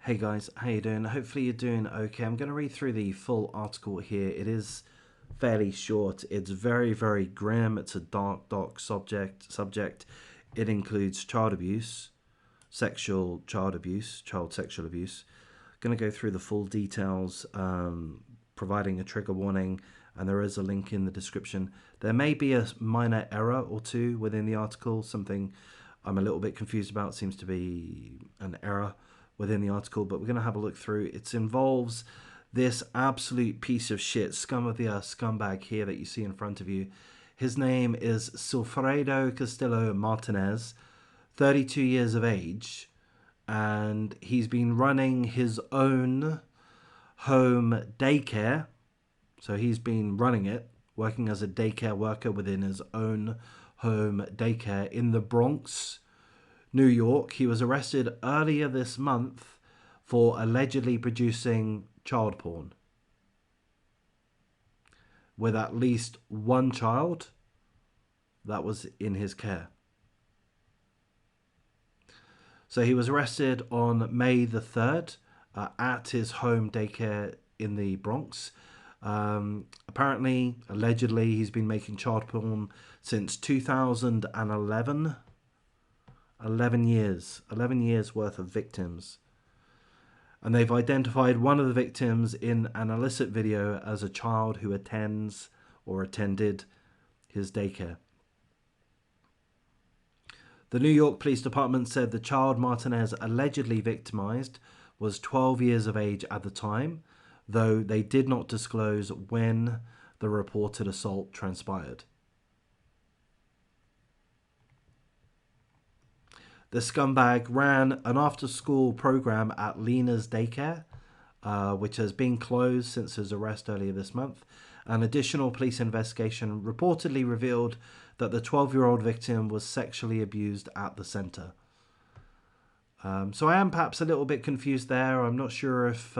Hey guys, how you doing? Hopefully you're doing okay. I'm going to read through the full article here. It is fairly short. It's very grim. It's a dark subject. It includes child abuse, child sexual abuse. Going to go through the full details, providing a trigger warning, and there is a link in the description. There may be a minor error or two within the article. Something I'm a little bit confused about seems to be an error within the article, but we're going to have a look through. It involves this absolute piece of shit, scum of the earth scumbag here that you see in front of you. His name is Silfredo Castillo Martinez, 32 years of age, and he's been running his own home daycare. So he's been running it, working as a daycare worker within his own home daycare in the Bronx, New York. He was arrested earlier this month for allegedly producing child porn with at least one child that was in his care. So he was arrested on May the 3rd at his home daycare in the Bronx. Apparently, allegedly, he's been making child porn since 2011. 11 years worth of victims. And they've identified one of the victims in an illicit video as a child who attends or attended his daycare. The New York Police Department said the child Martinez allegedly victimized was 12 years of age at the time, though they did not disclose when the reported assault transpired. The scumbag ran an after-school program at Lena's daycare, which has been closed since his arrest earlier this month. An additional police investigation reportedly revealed that the 12-year-old victim was sexually abused at the center. So I am perhaps a little bit confused there. I'm not sure if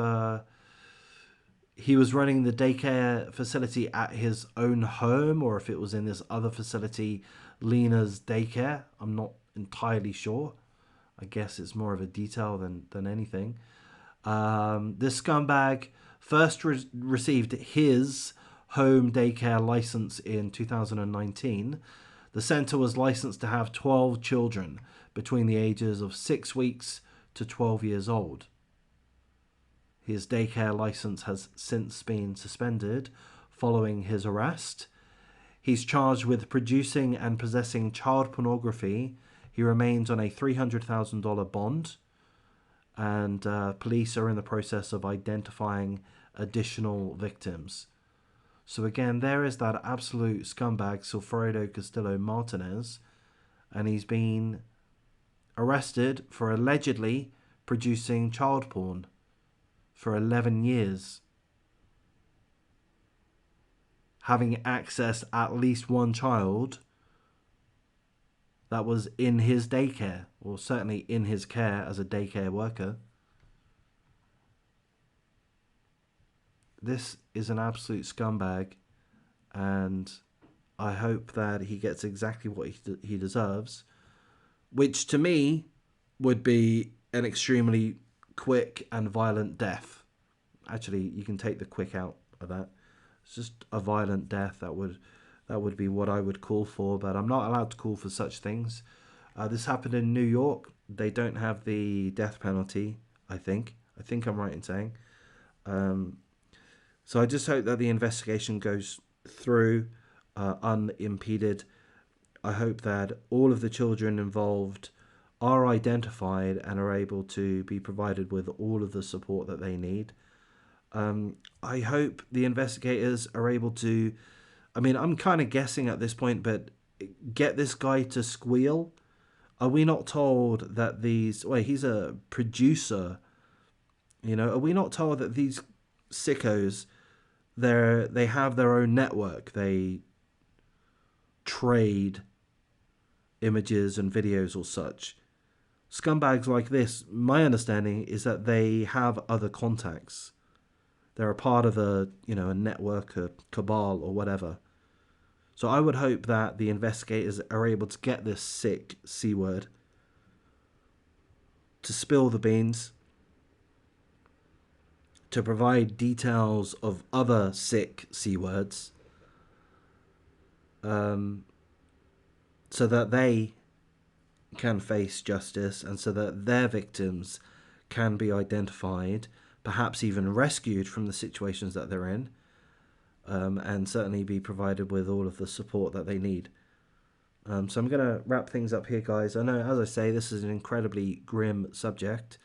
he was running the daycare facility at his own home or if it was in this other facility, Lena's daycare. I'm not entirely sure. I guess it's more of a detail than anything. This scumbag first received his home daycare license in 2019. The center was licensed to have 12 children between the ages of 6 weeks to 12 years old. His daycare license has since been suspended following his arrest. He's charged with producing and possessing child pornography. He remains on a $300,000 bond, and police are in the process of identifying additional victims. So again, there is that absolute scumbag, Silfredo Castillo Martinez, and he's been arrested for allegedly producing child porn for 11 years. Having accessed at least one child that was in his daycare, or certainly in his care as a daycare worker. This is an absolute scumbag, and I hope that he gets exactly what he deserves, which to me would be an extremely quick and violent death. Actually, you can take the quick out of that. It's just a violent death. That would be what I would call for, but I'm not allowed to call for such things. This happened in New York. They don't have the death penalty, I think. I think I'm right in saying. So I just hope that the investigation goes through unimpeded. I hope that all of the children involved are identified and are able to be provided with all of the support that they need. I hope the investigators are able to, I mean, I'm kind of guessing at this point, but get this guy to squeal. Are we not told that he's a producer, are we not told that these sickos, they have their own network, they trade images and videos or such? Scumbags like this, my understanding is that they have other contacts. They're a part of a network, a cabal or whatever. So I would hope that the investigators are able to get this sick C word to spill the beans to provide details of other sick C words, so that they can face justice and so that their victims can be identified, perhaps even rescued from the situations that they're in, and certainly be provided with all of the support that they need. So I'm going to wrap things up here, guys. I know, as I say, this is an incredibly grim subject,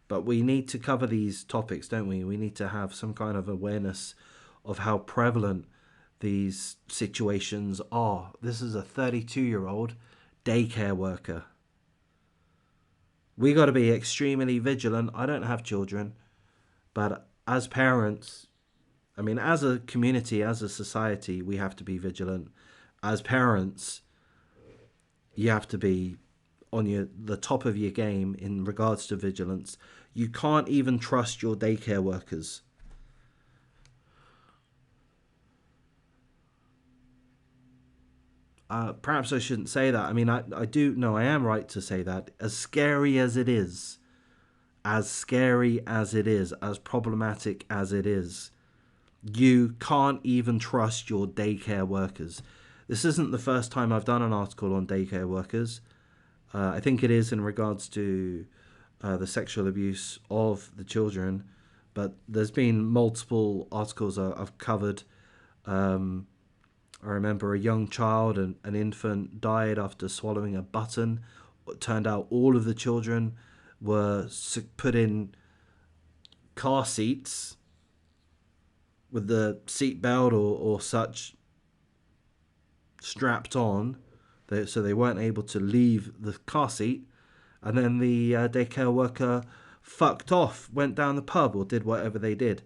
but we need to cover these topics, don't we? We need to have some kind of awareness of how prevalent these situations are. This is a 32-year-old daycare worker. We got to be extremely vigilant. I don't have children, but as parents, I mean, as a community, as a society, we have to be vigilant. As parents, you have to be on the top of your game in regards to vigilance. You can't even trust your daycare workers. Perhaps I shouldn't say that. I mean, I do know I am right to say that. As scary as it is, as problematic as it is, you can't even trust your daycare workers. This isn't the first time I've done an article on daycare workers. I think it is in regards to the sexual abuse of the children, but there's been multiple articles I've covered. I remember a young child, an infant, died after swallowing a button. It turned out all of the children were put in car seats with the seat belt or such strapped on, so they weren't able to leave the car seat. And then the daycare worker fucked off, went down the pub or did whatever they did.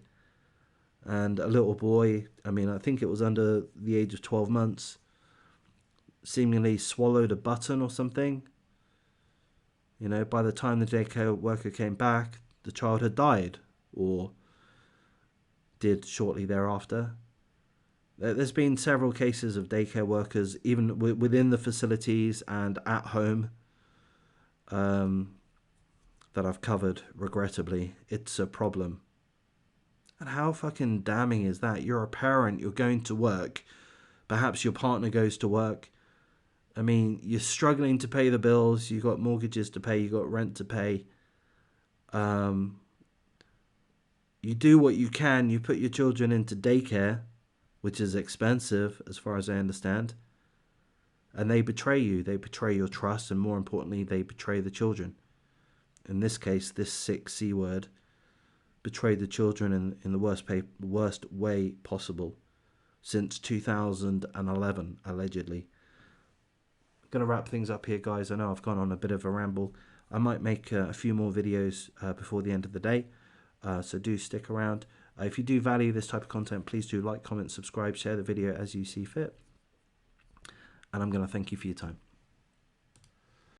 And a little boy, I mean, I think it was under the age of 12 months, seemingly swallowed a button or something. You know, by the time the daycare worker came back, the child had died or did shortly thereafter. There's been several cases of daycare workers, even within the facilities and at home, that I've covered, regrettably. It's a problem. And how fucking damning is that? You're a parent, you're going to work, perhaps your partner goes to work. I mean, you're struggling to pay the bills, you've got mortgages to pay, you've got rent to pay. You do what you can, you put your children into daycare, which is expensive as far as I understand. And they betray you, they betray your trust, and more importantly, they betray the children. In this case, this sick C word betrayed the children in the worst way possible since 2011, allegedly. I'm going to wrap things up here, guys. I know I've gone on a bit of a ramble. I might make a few more videos before the end of the day, so do stick around. If you do value this type of content, please do like, comment, subscribe, share the video as you see fit. And I'm going to thank you for your time.